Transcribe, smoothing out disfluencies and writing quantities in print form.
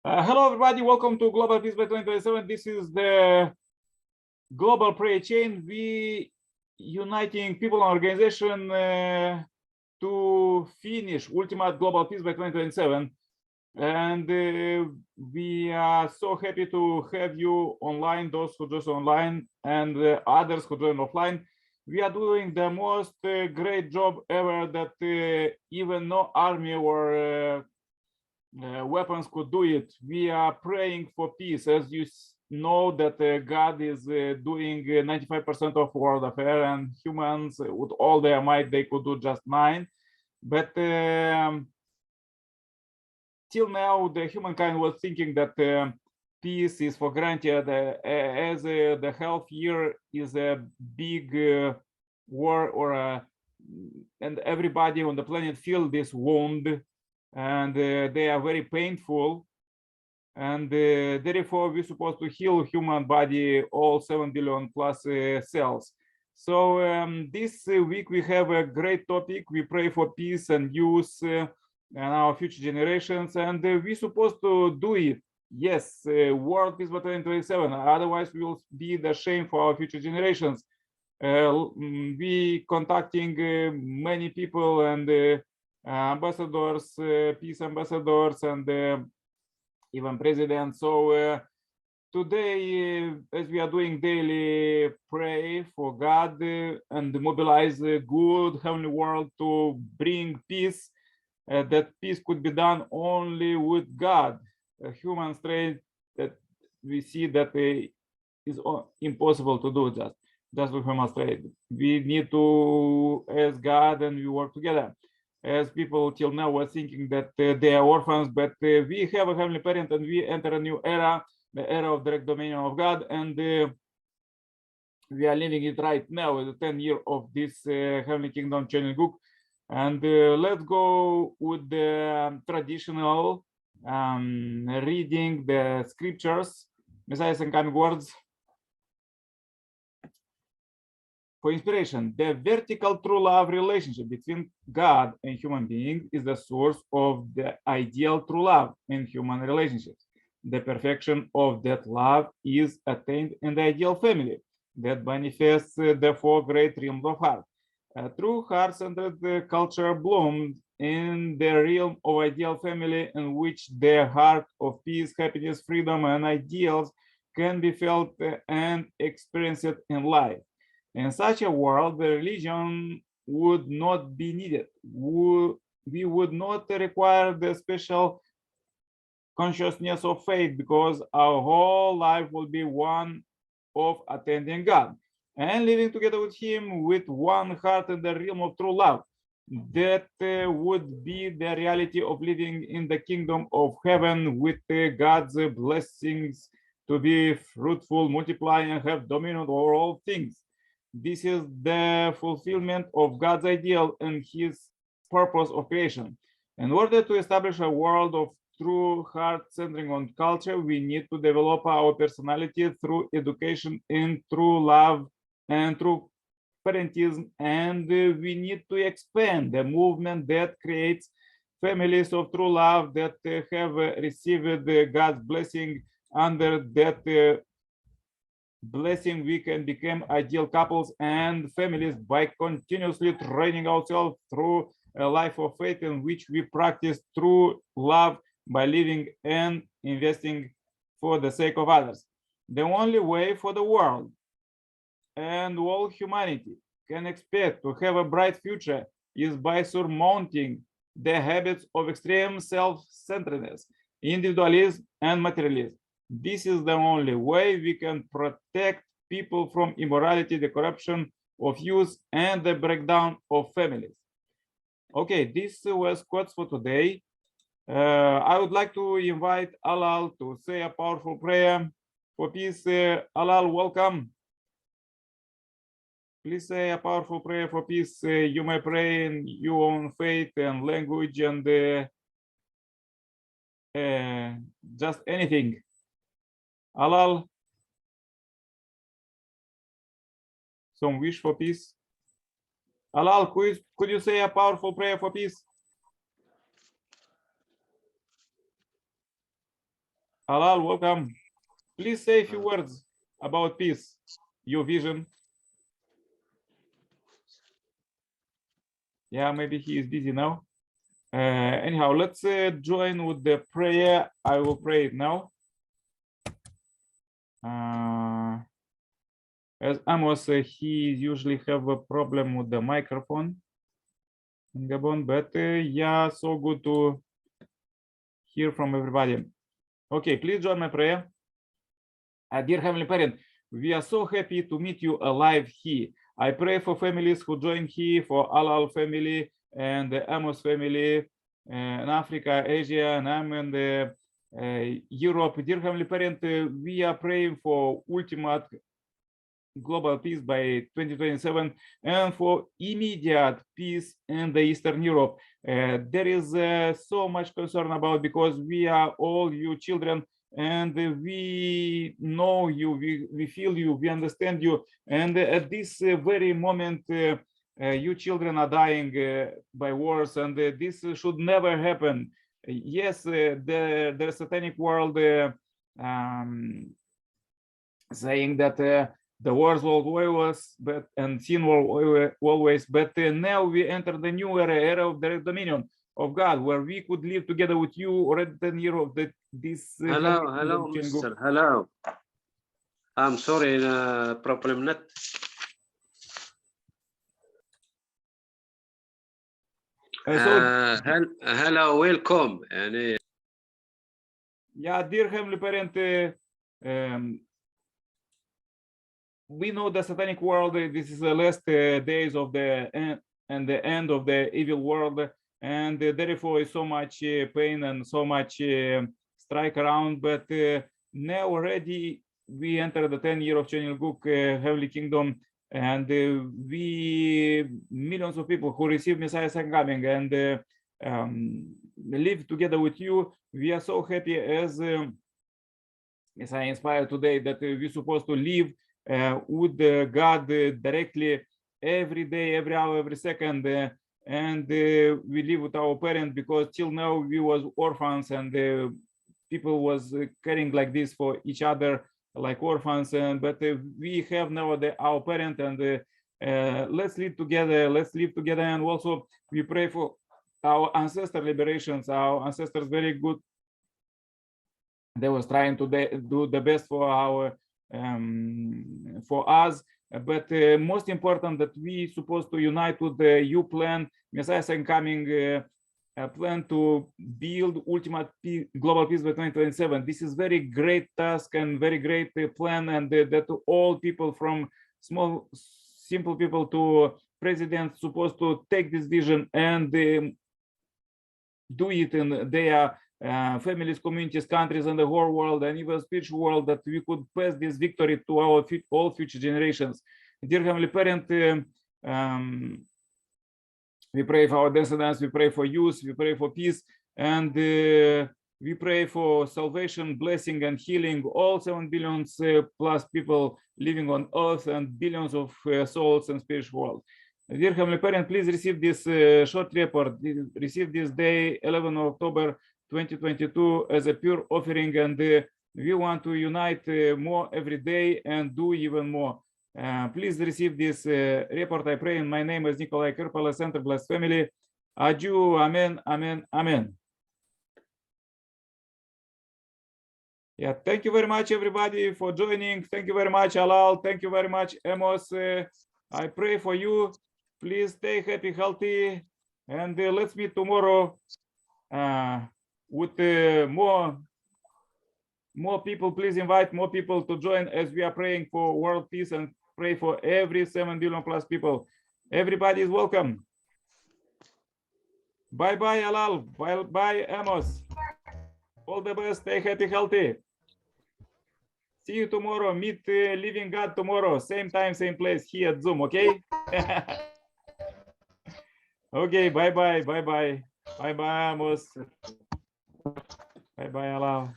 Hello, everybody. Welcome to Global Peace by 2027. This is the global prayer chain. We uniting people and organization to finish ultimate global peace by 2027. And we are so happy to have you online, those who just online and others who join offline. We are doing the most great job ever that even no army or weapons could do it. We are praying for peace. As you know that God is doing 95% of world affair, and humans with all their might, they could do just 9. But till now, the humankind was thinking that peace is for granted, as the health year is a big war, or and everybody on the planet feel this wound, and they are very painful, and therefore we're supposed to heal human body, all 7 billion plus cells. So this week we have a great topic. We pray for peace and youth and our future generations, and we're supposed to do it. Yes, world peace by 2027. Otherwise, we will be the shame for our future generations. We contacting many people and ambassadors, peace ambassadors, and even presidents. So today, as we are doing daily pray for God and mobilize a good heavenly world to bring peace, that peace could be done only with God. A human strength that we see that is impossible to do just with human strength. We need to ask God, and we work together. As people till now were thinking that they are orphans, but we have a heavenly parent, and we enter a new era, the era of direct dominion of God, and we are living it right now, the 10th year of this heavenly kingdom changing book. And let's go with the traditional reading the scriptures, Messiah's and coming words. For inspiration, the vertical true love relationship between God and human being is the source of the ideal true love in human relationships. The perfection of that love is attained in the ideal family that manifests the 4 great realms of heart. A true heart-centered culture blooms in the realm of ideal family, in which the heart of peace, happiness, freedom, and ideals can be felt and experienced in life. In such a world, the religion would not be needed. We would not require the special consciousness of faith, because our whole life will be one of attending God and living together with Him with one heart in the realm of true love. That would be the reality of living in the kingdom of heaven with God's blessings to be fruitful, multiply, and have dominion over all things. This is the fulfillment of God's ideal and His purpose of creation. In order to establish a world of true heart centering on culture, we need to develop our personality through education in true love and true parentism, and we need to expand the movement that creates families of true love that have received God's blessing. Under that blessing, we can become ideal couples and families by continuously training ourselves through a life of faith in which we practice true love by living and investing for the sake of others. The only way for the world and all humanity can expect to have a bright future is by surmounting the habits of extreme self-centeredness, individualism, and materialism. This is the only way we can protect people from immorality, the corruption of youth, and the breakdown of families. Okay, this was quotes for today. I would like to invite Alal to say a powerful prayer for peace. Alal, welcome. Please say a powerful prayer for peace. You may pray in your own faith and language and just anything. Alal, some wish for peace. Alal, could you say a powerful prayer for peace? Alal, welcome. Please say a few words about peace, your vision. Yeah, maybe he is busy now. Anyhow, let's join with the prayer. I will pray it now. As Amos, he usually have a problem with the microphone in Gabon, but yeah, so good to hear from everybody. Okay, please join my prayer. Dear Heavenly Parent, we are so happy to meet you alive here. I pray for families who join here, for Alal family and the Amos family in Africa, Asia, and Europe. Dear Heavenly Parent, we are praying for ultimate global peace by 2027 and for immediate peace in the Eastern Europe. There is so much concern about, because we are all you children, and we know you, we feel you, we understand you, and at this very moment you children are dying by wars, and this should never happen. Yes, the satanic world saying that the wars will always, and sin will always, but now we enter the new era of the dominion of God, where we could live together with you already 10 years of this. Hello, Mr. Hello. I'm sorry, problem net. Hello, welcome. Yeah, dear Heavenly Parent, we know the satanic world. This is the last days of the end, and the end of the evil world, and therefore is so much pain and so much strike around. But now already we enter the 10 year of Chenilguk Heavenly Kingdom, and we millions of people who receive Messiah's second coming and live together with you. We are so happy as Messiah inspired today that we're supposed to live with God directly every day, every hour, every second, and we live with our parents, because till now we was orphans, and people was caring like this for each other like orphans, but we have now our parent, and let's live together, and also we pray for our ancestor liberations. Our ancestors very good, they was trying to do the best for our for us, but most important that we supposed to unite with the U plan, Messiah second coming plan to build ultimate global peace by 2027. This is very great task and very great plan, and that all people from small simple people to presidents supposed to take this vision and do it in their families, communities, countries, and the whole world, and even spiritual world, that we could pass this victory to our all future generations. Dear Heavenly Parent, we pray for our descendants, we pray for youth, we pray for peace, and we pray for salvation, blessing, and healing all 7 billion plus people living on earth, and billions of souls in spiritual world. Dear Heavenly Parent, please receive this short report, receive this day, 11 October 2022, as a pure offering, and we want to unite more every day and do even more. Please receive this report, I pray in my name as Nikolai Kirpala, Center Blessed Family. Adieu, amen, amen, amen. Yeah, thank you very much, everybody, for joining. Thank you very much, Alal. Thank you very much, Amos. I pray for you. Please stay happy, healthy, and let's meet tomorrow with more people. Please invite more people to join as we are praying for world peace and pray for every 7 billion plus people. Everybody is welcome. Bye bye, Alal. Bye bye, Amos. All the best. Stay happy, healthy. See you tomorrow. Meet Living God tomorrow. Same time, same place here at Zoom. Okay. Okay. Bye bye. Bye bye. Bye bye, Amos. Bye bye, Alal.